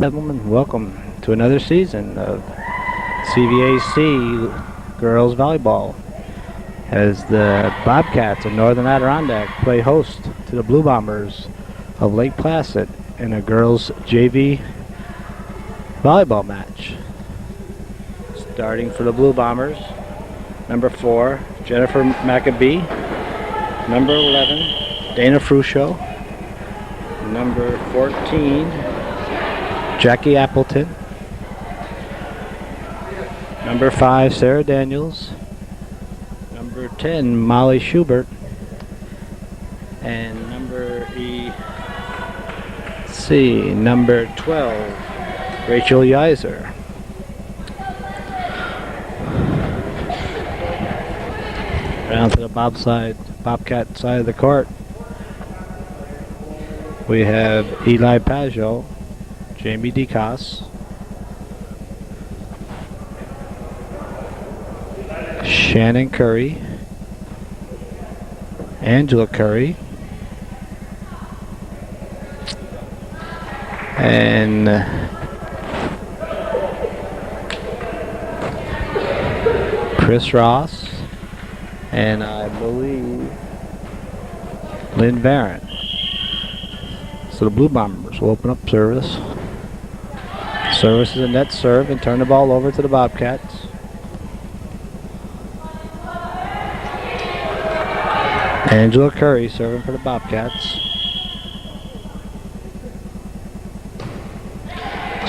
Gentlemen, welcome to another season of CVAC Girls Volleyball as the Bobcats of Northern Adirondack play host to the Blue Bombers of Lake Placid in a girls JV volleyball match. Starting for the Blue Bombers, number 4, Jennifer Maccabee, number 11, Dana Fruscio, number 14, Jackie Appleton, number 5, Sarah Daniels, number 10, Molly Schubert, and number 12, Rachel Yiser. Down to the Bobcat side of the court, we have Eli Pajot, Jamie DeCosse, Shannon Curry, Angela Curry, and Chris Ross, and I believe Lynn Barron. So the Blue Bombers will open up service. Service is a net serve and turn the ball over to the Bobcats. Angela Curry serving for the Bobcats.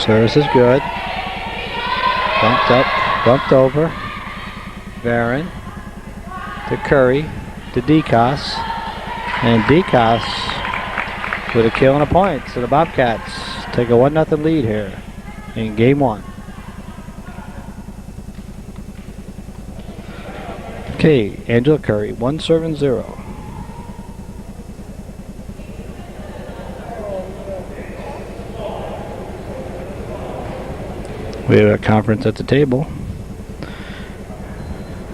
Service is good. Bumped up, bumped over. Barron to Curry to DeCosse. And DeCosse with a kill and a point. So the Bobcats take a 1-0 lead here in game 1. Okay, Angela Curry, 1 serve and 0. We have a conference at the table.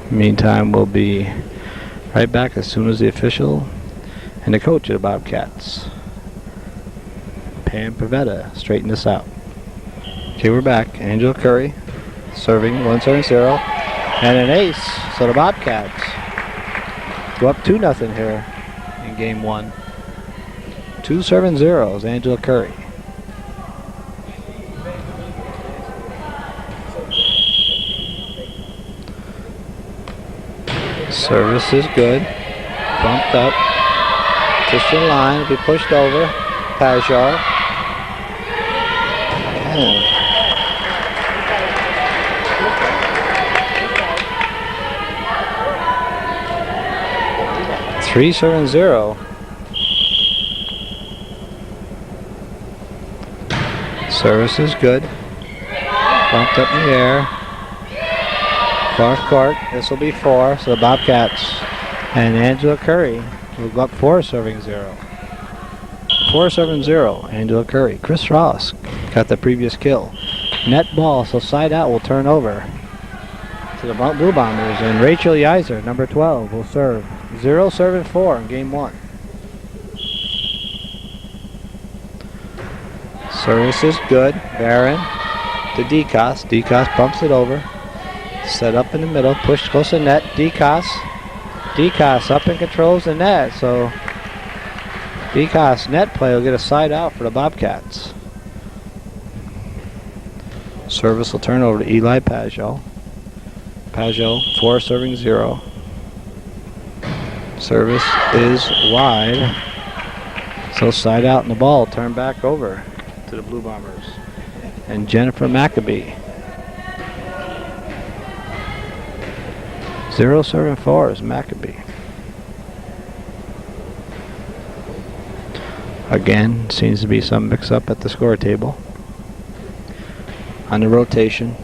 Meantime, we'll be right back as soon as the official and the coach of the Bobcats, Pam Pavetta, straighten this out. Okay, we're back. Angela Curry serving 1 serve and 0 and an ace. So the Bobcats go up 2-0 here in game 1. 2 serve and 0s, Angela Curry. Service is good. Bumped up. Just in line. Will be pushed over. Pajot. And 3 serve and 0. Service is good. Bumped up in the air. Cross court. This will be 4. So the Bobcats and Angela Curry will go up 4 serving 0. 4 serving 0. Angela Curry. Chris Ross got the previous kill. Net ball. So side out will turn over to the Blue Bombers, and Rachel Yiser, number 12, will serve. 0 serving 4 in game 1. Service is good. Barron to DeCosse. DeCosse bumps it over. Set up in the middle. Pushed close to net. DeCosse up and controls the net. So DeCosse net play will get a side out for the Bobcats. Service will turn over to Eli Pajot. Pajot, 4 serving 0. Service is wide. So side out and the ball turned back over to the Blue Bombers. And Jennifer Maccabee. 0 serving 4 is Maccabee. Again, seems to be some mix-up at the score table. On the rotation.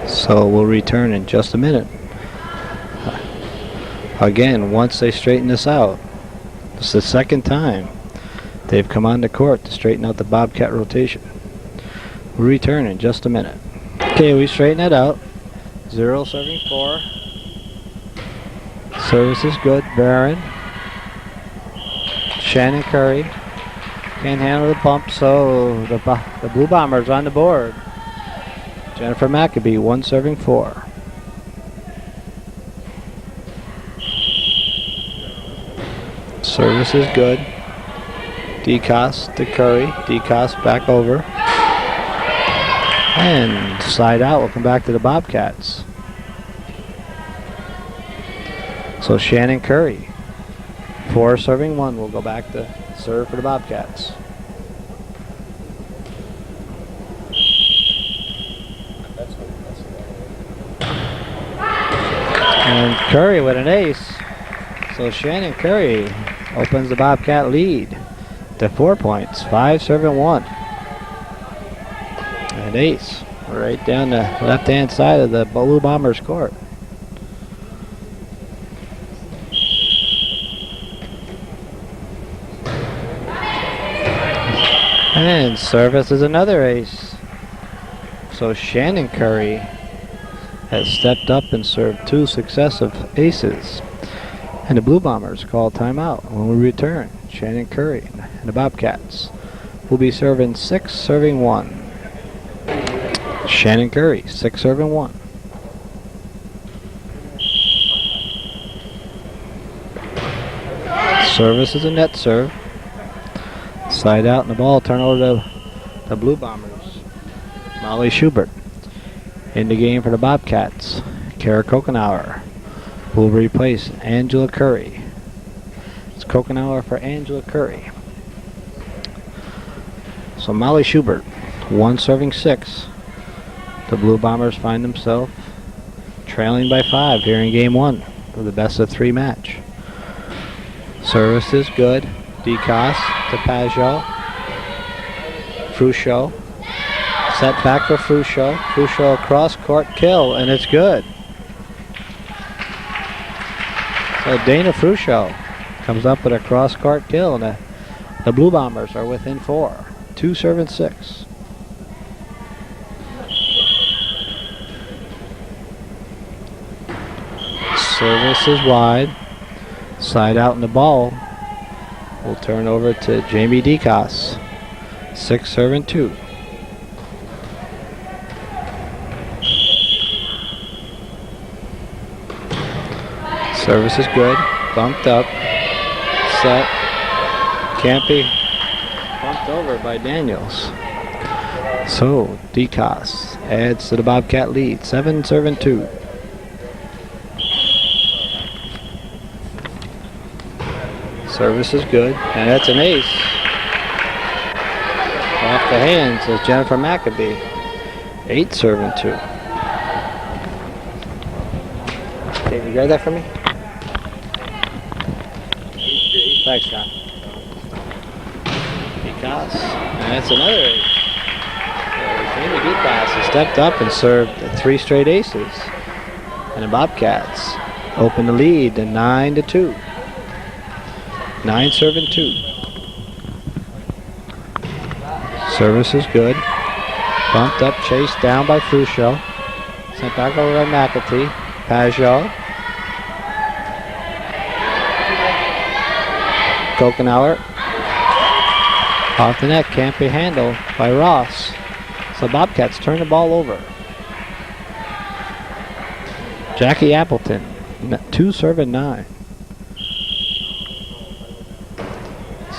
So we'll return in just a minute. Again, once they straighten this out, it's the second time they've come on the court to straighten out the Bobcat rotation. We'll return in just a minute. Okay, we straighten it out. 0 serving 4. Service is good. Barron Shannon Curry can't handle the bump, so the Blue Bombers on the board. Jennifer McAbee, 1 serving 4. Service is good. DeCoste to Curry. DeCoste back over. And side out. We'll come back to the Bobcats. So Shannon Curry, 4 serving 1. We'll go back to serve for the Bobcats. And Curry with an ace. So Shannon Curry opens the Bobcat lead to 4 points. 5 serving 1. An ace right down the left-hand side of the Blue Bombers court. And service is another ace. So Shannon Curry has stepped up and served 2 successive aces. And the Blue Bombers call timeout. When we return, Shannon Curry and the Bobcats will be serving 6 serving 1. Shannon Curry, 6 serving 1. Service is a net serve. Side out and the ball turn over to the Blue Bombers. Molly Schubert in the game for the Bobcats. Kara Kokenauer will replace Angela Curry. It's Kokenauer for Angela Curry. So Molly Schubert, 1 serving 6. The Blue Bombers find themselves trailing by 5 here in game 1 for the best of 3 match. Service is good. DeCoste to Pajot. Fruscio. Set back for Fruscio. Fruscio across court kill, and it's good. So Dana Fruscio comes up with a cross court kill, and the Blue Bombers are within 4. 2 serving 6. Service is wide. Side out in the ball. We'll turn over to Jamie DeCoste. 6 serving 2. Service is good. Bumped up. Set. Can't be bumped over by Daniels. So DeCoste adds to the Bobcat lead. 7 serving 2. Service is good, and that's an ace. Off the hands of Jennifer McAbee. 8 serving 2. Okay, you grab that for me? Thanks, John. DeCoste, and that's another ace. Jamie DeCoste has stepped up and served 3 straight aces. And the Bobcats open the lead to 9-2. 9 serving 2. Service is good. Bumped up, chased down by Fruscio. Sent back over by McAtee. Pajot. Kokenauer. Off the net, can't be handled by Ross. So Bobcats turn the ball over. Jackie Appleton, 2 serving 9.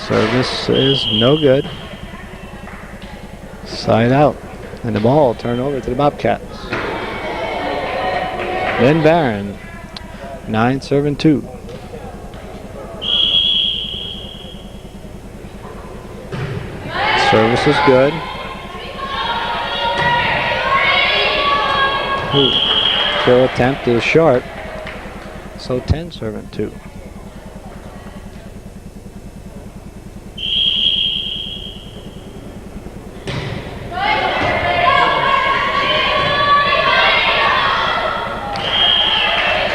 Service is no good. Side out. And the ball turned over to the Bobcats. Lynn Barron, 9 serving 2. Service is good. Kill attempt is short. So 10 serving 2.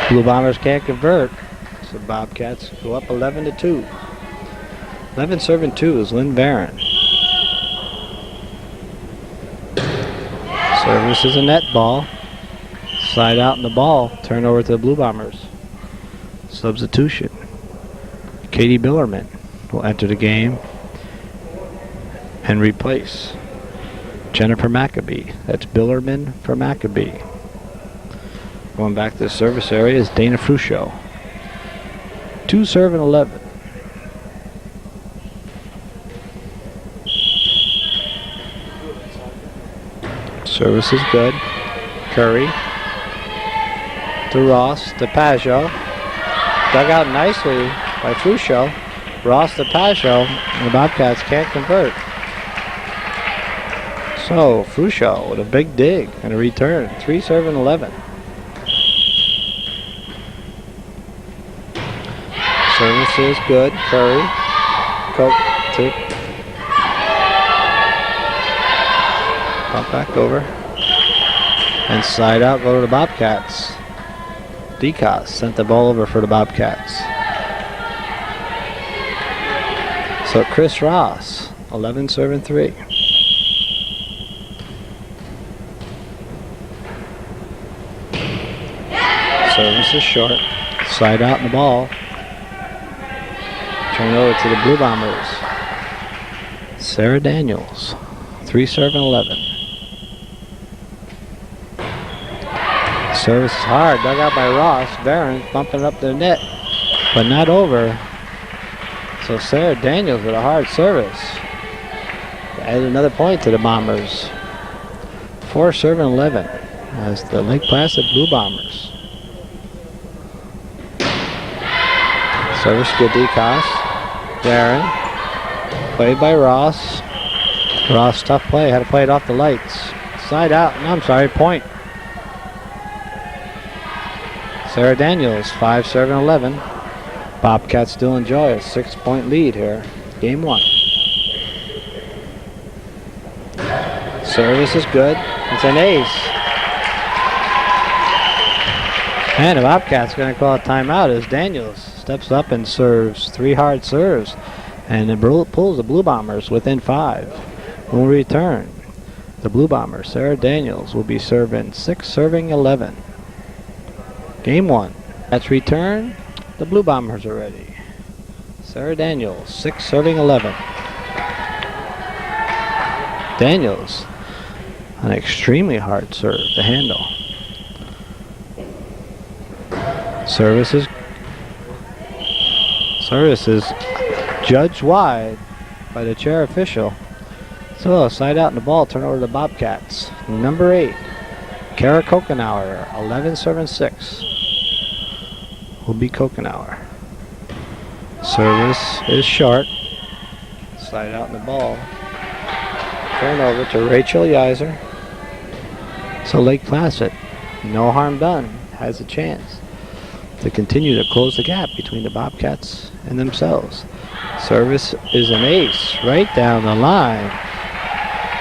Blue Bombers can't convert, so Bobcats go up 11-2. 11 serving 2 is Lynn Barron. Service is a net ball. Slide out in the ball. Turn over to the Blue Bombers. Substitution. Katie Billerman will enter the game and replace Jennifer Maccabee. That's Billerman for Maccabee. Going back to the service area is Dana Fruscio. 2 serve and 11. Service is good. Curry to Ross to Pageau. Dug out nicely by Fruscio. Ross to Pageau, and the Bobcats can't convert. So Fruscio with a big dig and a return. 3 serve and 11. Service is good. Curry. Pump back over. And slide out, go to the Bobcats. DeCoste sent the ball over for the Bobcats. So Chris Ross, 11 serve and 3. Service is short. Slide out in the ball. Turn it over to the Blue Bombers. Sarah Daniels, 3 serve and 11. Service is hard, dug out by Ross. Barron bumping up the net, but not over. So Sarah Daniels with a hard service. Added another point to the Bombers. 4 serve and 11 as the Lake Placid Blue Bombers. Service good, DeCoste. Barron. Played by Ross. Ross, tough play. Had to play it off the lights. Side out. No, I'm sorry. Point. Sarah Daniels, 5 serve and 11. Bobcats still enjoy a 6-point lead here. Game 1. Service is good. It's an ace. And the Bobcats going to call a timeout as Daniels steps up and serves 3 hard serves. And it pulls the Blue Bombers within 5. When we return, the Blue Bombers, Sarah Daniels, will be serving 6 serving 11. Game 1. Let's return. The Blue Bombers are ready. Sarah Daniels, 6 serving 11. Daniels, an extremely hard serve to handle. Service is judged wide by the chair official. So side out in the ball, turn over to the Bobcats. Number 8, Kara Kokenauer, 11 serving 6. Will be Kokenauer. Service is short. Slide out in the ball. Turn over to Rachel Yiser. So Lake Placid, no harm done, has a chance to continue to close the gap between the Bobcats and themselves. Service is an ace right down the line.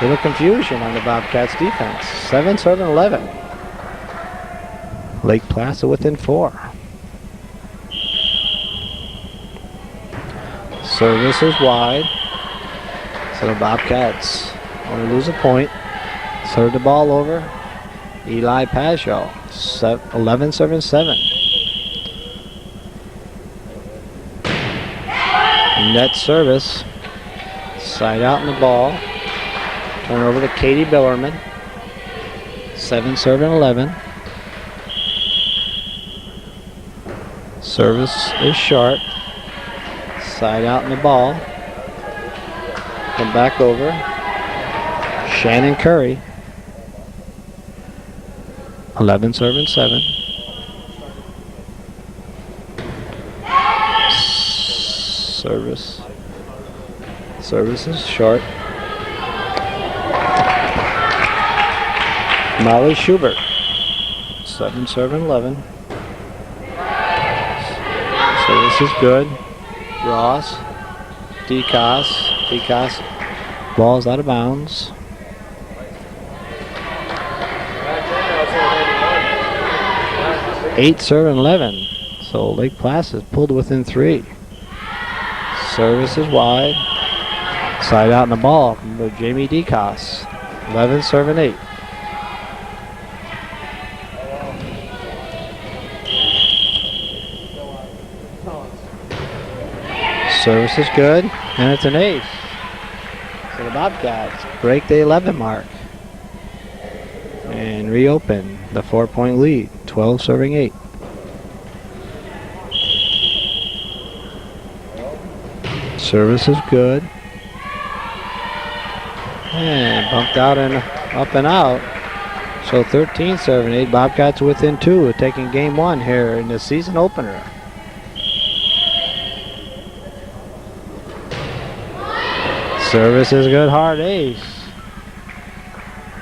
Little confusion on the Bobcats defense. 7 serving 11. Lake Placid within 4. Service is wide. So the Bobcats only lose a point. Serve the ball over. Eli Pageau, 11 serving 7. Net service. Side out in the ball. Turn over to Katie Billerman. 7 serving 11. Service is short. Side out in the ball. Come back over. Shannon Curry. 11 serving 7. Service is short. Molly Schubert, 7 serving 11. Service is good. Ross, DeCoste, ball's out of bounds. Eight serving 11. So Lake Placid pulled within 3. Service is wide. Side out in the ball from Jamie DeCoste. 11 serving 8. Service is good, and it's an ace. So the Bobcats break the 11 mark and reopen the 4-point lead, 12 serving 8. Service is good. And bumped out and up and out. So 13 serving 8. Bobcats within 2, taking game 1 here in the season opener. Service is good, hard ace.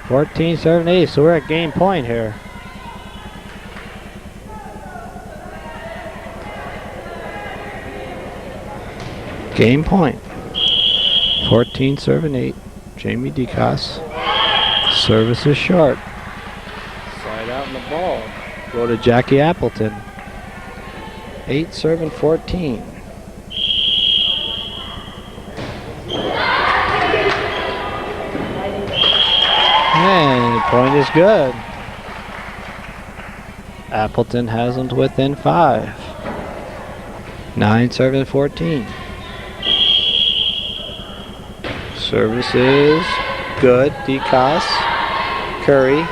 14 serving 8, so we're at game point here. Game point. 14 serving 8. Jamie DeCoste. Service is short. Slide out in the ball. Go to Jackie Appleton. 8 serving 14. And the point is good. Appleton has them within 5. 9 serving 14. Service is good. DeCoste, Curry,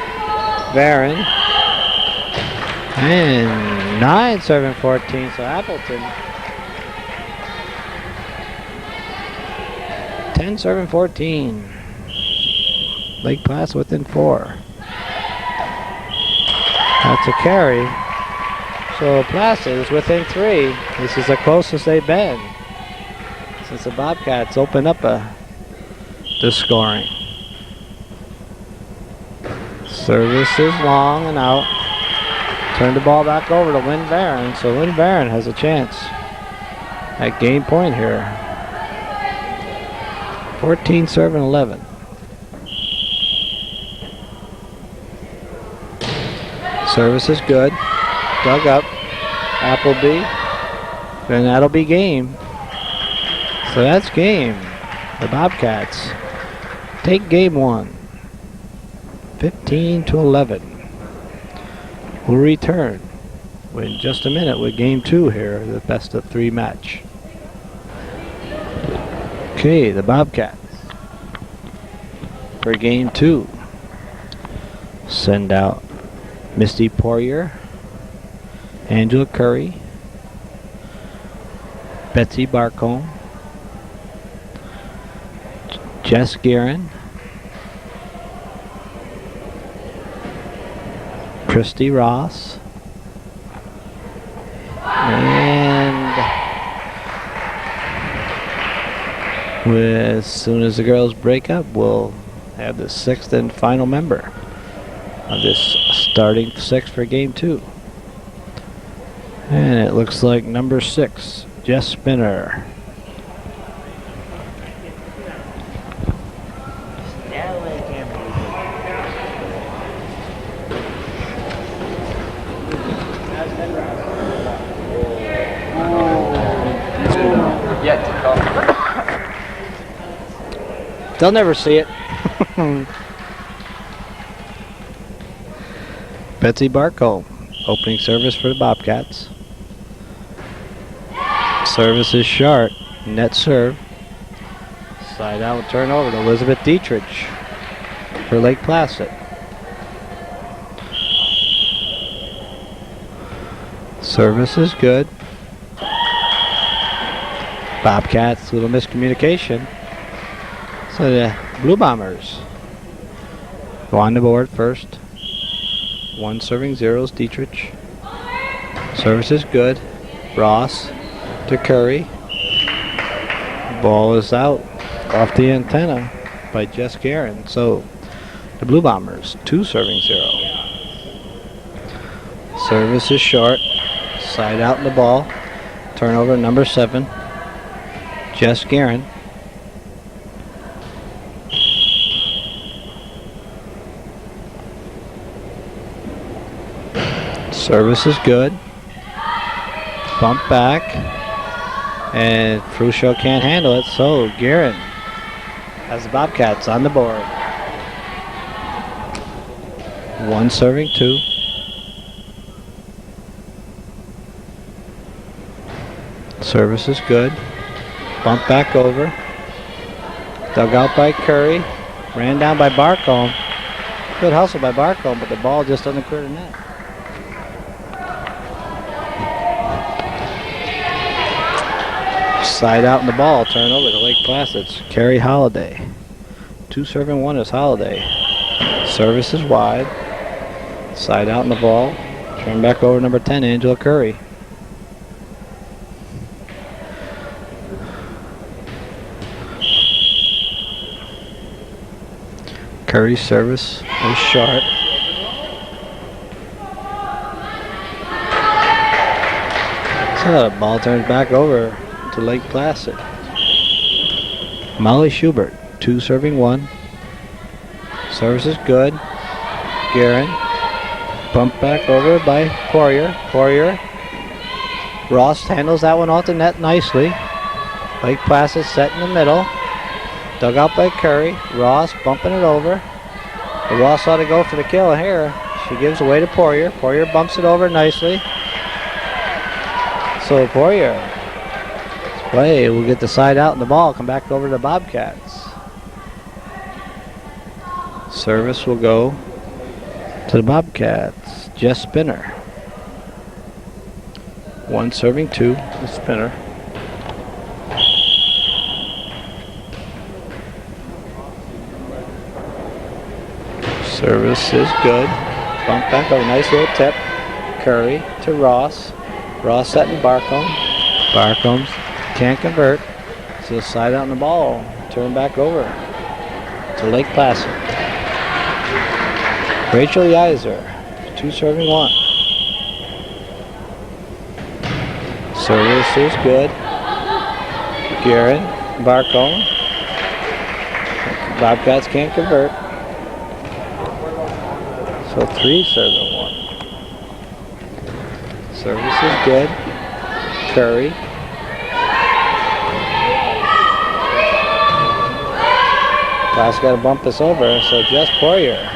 Barron, and 9 serving 14. So Appleton 10 serving 14. Lake Placid within 4. That's a carry. So Placid is within 3. This is the closest they've been since the Bobcats opened up the scoring. Service is long and out. Turn the ball back over to Lynn Barron. So Lynn Barron has a chance at game point here. 14 serving 11. Service is good. Dug up. Appleby. And that'll be game. So that's game. The Bobcats take game 1. 15-11. We'll return in just a minute with game 2 here, the best of 3 match. Okay, the Bobcats for game 2 send out Misty Poirier, Angela Curry, Betsy Barcombe, Jess Guerin, Christy Ross, and as soon as the girls break up, we'll have the 6th and final member of this starting 6 for game 2. And it looks like number 6, Jess Spinner. They'll never see it. Betsy Barcombe, opening service for the Bobcats. Service is short. Net serve. Slide out and turn over to Elizabeth Dietrich for Lake Placid. Service is good. Bobcats, little miscommunication. So the Blue Bombers go on the board first. 1 serving 0 Dietrich. Service is good. Ross to Curry. Ball is out off the antenna by Jess Guerin. So the Blue Bombers 2 serving 0. Service is short. Side out in the ball. Turnover number 7. Jess Guerin. Service is good. Bump back. And Fruscio can't handle it, so Guerin has the Bobcats on the board. 1 serving 2. Service is good. Bump back over. Dug out by Curry. Ran down by Barcombe. Good hustle by Barcombe, but the ball just doesn't clear the net. Side out in the ball. Turn over to Lake Placid's Carrie Holiday. 2 serving 1 is Holiday. Service is wide. Side out in the ball. Turn back over number 10, Angela Curry. Curry's service is short. So the ball turns back over to Lake Placid. Molly Schubert, 2 serving 1. Service is good. Guerin. Bump back over by Poirier. Poirier. Ross handles that one off the net nicely. Lake Placid set in the middle. Dug out by Curry. Ross bumping it over. The Ross ought to go for the kill here. She gives away to Poirier. Poirier bumps it over nicely. So Poirier play will get the side out and the ball come back over to the Bobcats. Service will go to the Bobcats. Jess Spinner. 1 serving 2 is Spinner. Service is good. Bump back over. Nice little tip. Curry to Ross. Ross setting Barcombe. Barcombe can't convert. So side out on the ball. Turn back over to Lake Placid. Rachel Yiser. 2 serving 1. Service is good. Guerin. Barcombe. Bobcats can't convert. So 3 serving 1. Service is good. Curry. Class got to bump this over, so just Poirier.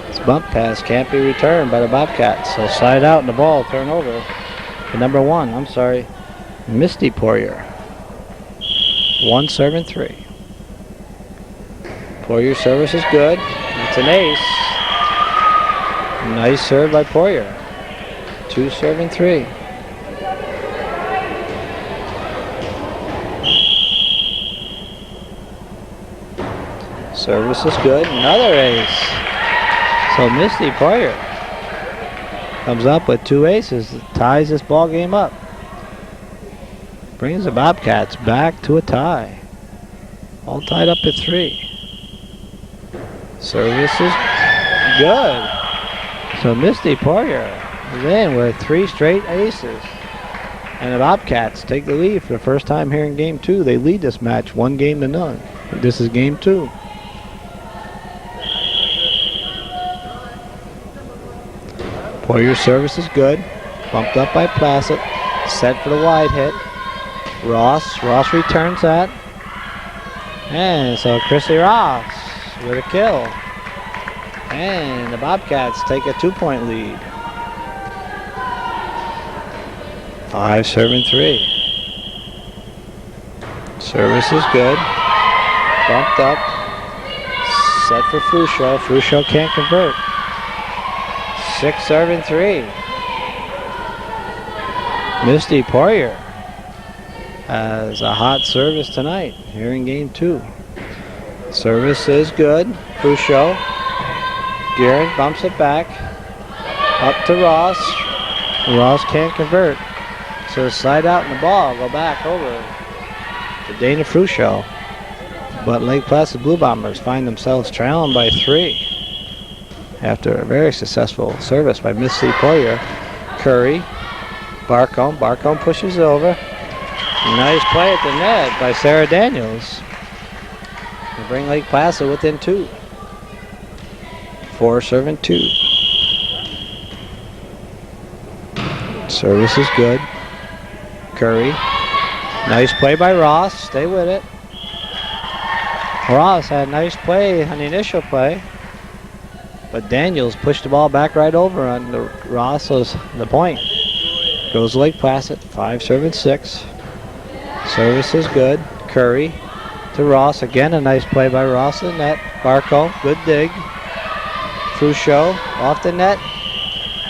This bump pass can't be returned by the Bobcats. So side out and the ball turn over to number 1. I'm sorry, Misty Poirier. 1 serving 3. Poirier's service is good. It's an ace. Nice serve by Poirier. 2 serving 3. Service is good. Another ace. So Misty Poirier comes up with 2 aces. Ties this ball game up. Brings the Bobcats back to a tie. All tied up at 3. Service is good. So Misty Poirier is in with 3 straight aces. And the Bobcats take the lead for the first time here in game 2. They lead this match 1-0. This is game 2. Poirier's service is good. Bumped up by Placid. Set for the wide hit. Ross returns that. And so Chrissy Ross with a kill. And the Bobcats take a 2-point lead. 5 serving 3. Service is good. Bumped up. Set for Fruscio. Fruscio can't convert. 6 serving 3. Misty Poirier has a hot service tonight here in game 2. Service is good. Fruscio. Guerin bumps it back. Up to Ross. Ross can't convert. So slide out in the ball. Go back over to Dana Fruscio. But Lake Placid Blue Bombers find themselves trailing by 3 after a very successful service by Misty Poirier. Curry. Barcombe. Barcombe pushes over. Nice play at the net by Sarah Daniels. To bring Lake Placid within 2. 4 serving 2. Service is good. Curry. Nice play by Ross. Stay with it. Ross had a nice play on the initial play. But Daniels pushed the ball back right over on the Ross. So the point goes Lake Placid. 5 serving 6. Service is good. Curry to Ross. Again, a nice play by Ross in the net. Barco, good dig. Fouchot off the net.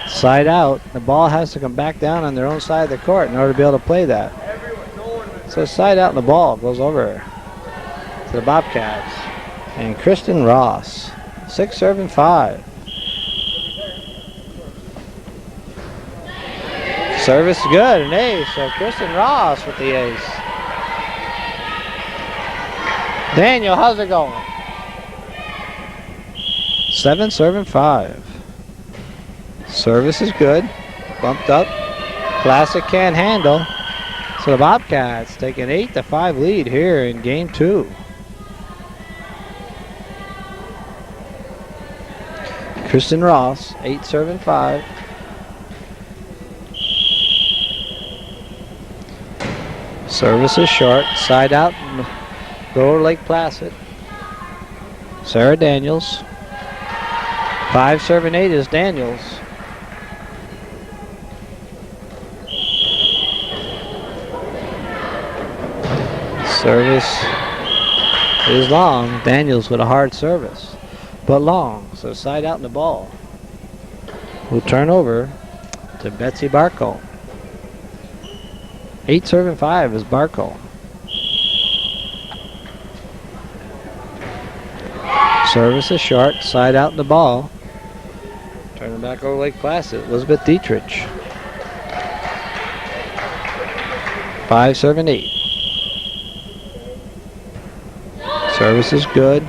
Side out. The ball has to come back down on their own side of the court in order to be able to play that. So side out and the ball goes over to the Bobcats. And Kristen Ross, 6 serving 5. Service good, an ace. So Kristen Ross with the ace. Daniel, how's it going? 7 serving 5. Service is good. Bumped up. Classic can't handle. So the Bobcats take an 8-5 lead here in game 2. Kristen Ross, 8 serving 5. Service is short. Side out. Lower Lake Placid. Sarah Daniels. 5 serving 8 is Daniels. Service is long. Daniels with a hard service, but long. So side out in the ball. We'll turn over to Betsy Barco. 8 serving 5 is Barco. Service is short. Side out in the ball. Turning back over Lake Placid. Elizabeth Dietrich. 5 serving 8. Service is good.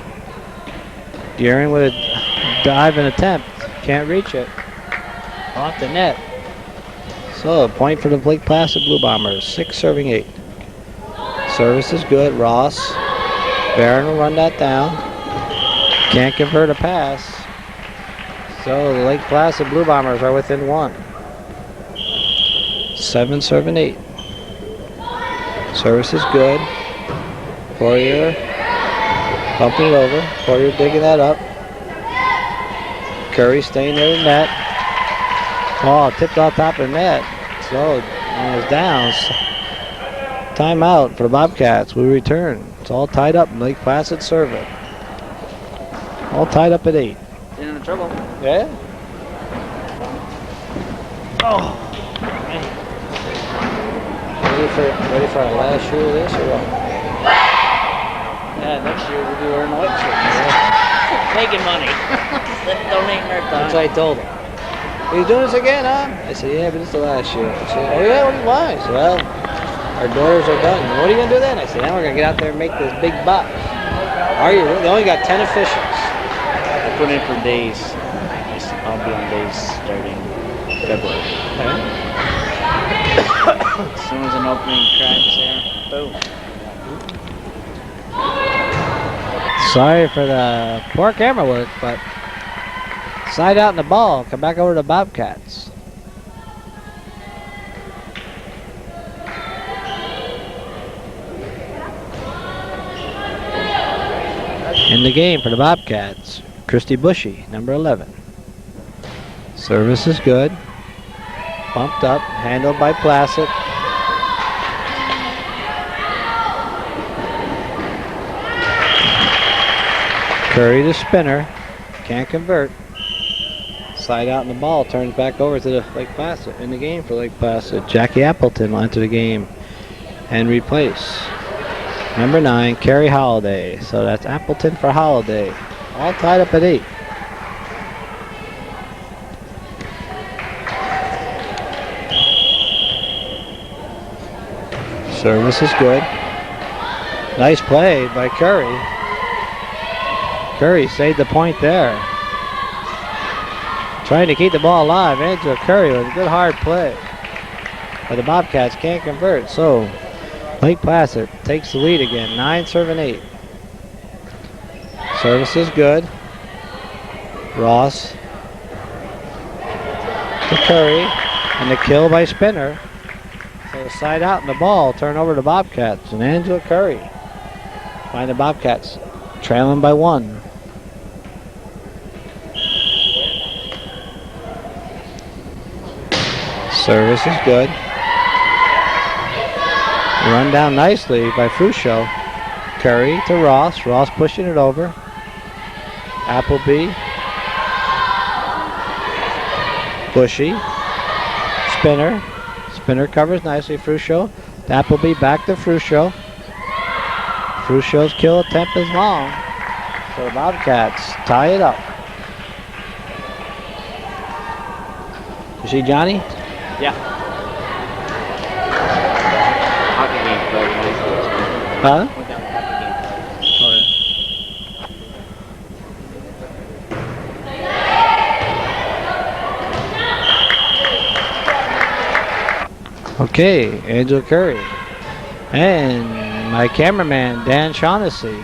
Gearing with a dive and attempt. Can't reach it. Off the net. So a point for the Lake Placid Blue Bombers. 6 serving 8. Service is good. Ross. Barron will run that down. Can't convert a pass. So the Lake Placid Blue Bombers are within 1. 7 serving 8. Service is good. Poirier bumping it over. Poirier digging that up. Curry staying there in net. Oh, tipped off top of the net. So it was down. Timeout for the Bobcats. We return. It's all tied up in Lake Placid serving. All tied up at 8. In trouble. Yeah? Oh. Ready for our last year of this or what? Yeah, next year we'll do our night shift. Making money. Donating our time. That's what I told him. Are you doing this again, huh? I said, yeah, but it's the last year. He said, oh yeah, what do you want? I said, well, our daughters are done. What are you going to do then? I said, now we're going to get out there and make this big bucks. Are you? They only got 10 officials. I put in for days. I'll be on days starting February. Okay. As soon as an opening cracks there, boom. Sorry for the poor camera work, but side out in the ball. Come back over to the Bobcats. In the game for the Bobcats, Christy Bushy, number 11. Service is good. Bumped up, handled by Placid. Curry to spinner. Can't convert. Side out in the ball. Turns back over to the Lake Placid. In the game for Lake Placid. Jackie Appleton will enter the game and replace number 9, Carrie Holiday. So that's Appleton for Holiday. All tied up at 8. Service is good. Nice play by Curry. Curry saved the point there. Trying to keep the ball alive. Angela Curry with a good hard play. But the Bobcats can't convert. So Lake Placid takes the lead again. 9 serving 8. Service is good. Ross to Curry. And the kill by Spinner. So side out in the ball. Turn over to Bobcats. And Angela Curry. Find the Bobcats trailing by 1. Service is good. Run down nicely by Fruscio. Curry to Ross. Ross pushing it over. Appleby. Bushy. Spinner. Spinner covers nicely. Fruscio. Appleby back to Fruscio. Fruscio's kill attempt is long. So the Bobcats tie it up. You see Johnny? Yeah. Hockey game played. Huh? Went down to hockey game. Okay, Angela Curry. And my cameraman, Dan Shaughnessy,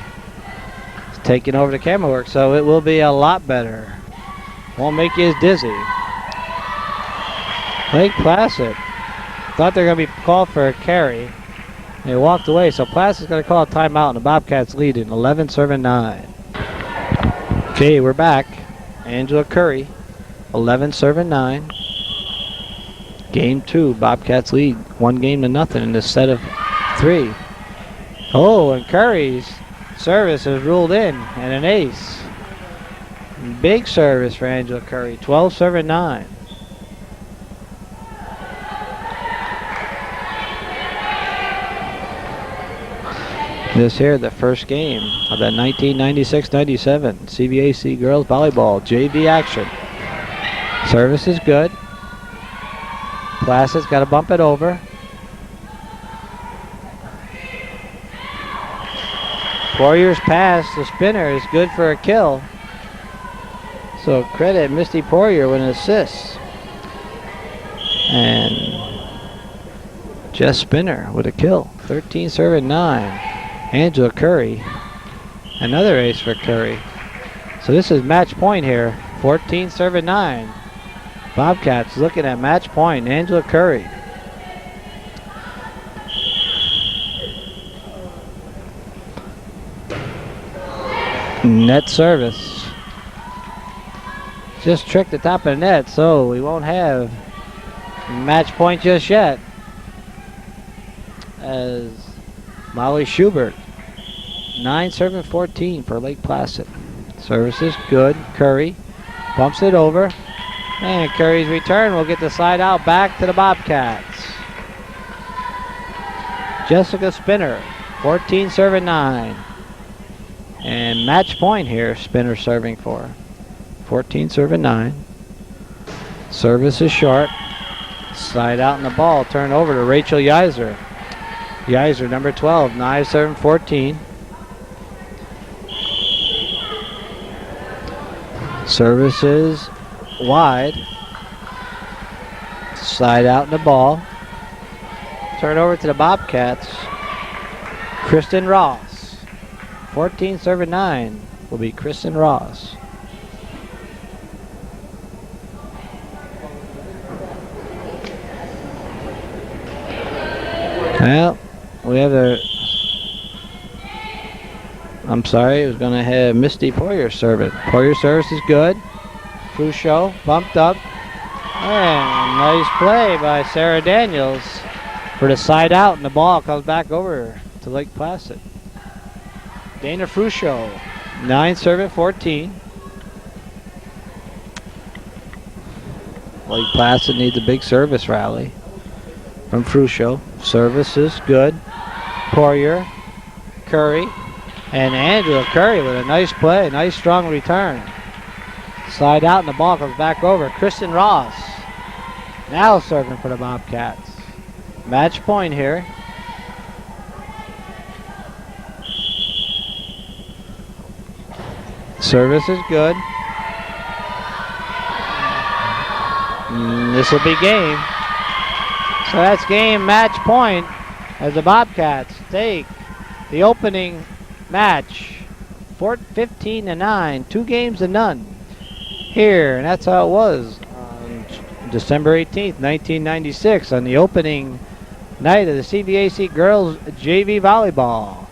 is taking over the camera work, so it will be a lot better. Won't make you as dizzy. Lake Placid thought they were going to be called for a carry. They walked away, so Placid's going to call a timeout, and the Bobcats lead in 11-9. Okay, we're back. Angela Curry, 11-9. Game 2, Bobcats lead 1-0 in this set of 3. Oh, and Curry's service is ruled in, and an ace. Big service for Angela Curry, 12-9. This here, the first game of the 1996-97 CVAC Girls Volleyball JV action. Service is good. Placid's got to bump it over. Poirier's pass, the spinner, is good for a kill. So credit Misty Poirier with an assist. And Jess Spinner with a kill. 13-9. Angela Curry. Another ace for Curry. So this is match point here. 14-9. Bobcats looking at match point. Angela Curry. Net service. Just tricked the top of the net, so we won't have match point just yet. As Molly Schubert, 9-14 for Lake Placid. Service is good. Curry bumps it over. And Curry's return will get the side out back to the Bobcats. Jessica Spinner, 14-9. And match point here, Spinner serving for. 14-9. Service is short. Side out in the ball. Turn over to Rachel Yiser. Yiser, number 12, 9-14. Service is wide. Side out in the ball. Turn over to the Bobcats. Kristen Ross. 14-9 will be Kristen Ross. Well, we have I'm sorry, it was going to have Misty Poirier service. Poirier service is good. Fruscio bumped up. And nice play by Sarah Daniels for the side out, and the ball comes back over to Lake Placid. Dana Fruscio, 9-14. Lake Placid needs a big service rally from Fruscio. Service is good. Poirier, Curry, and Angela Curry with a nice play, nice strong return. Side out and the ball comes back over. Kristen Ross now serving for the Bobcats. Match point here. Service is good. This will be game. So that's game match point as the Bobcats take the opening match 15-9, 2 games to none here, and that's how it was on December 18th, 1996 on the opening night of the CVAC Girls JV Volleyball.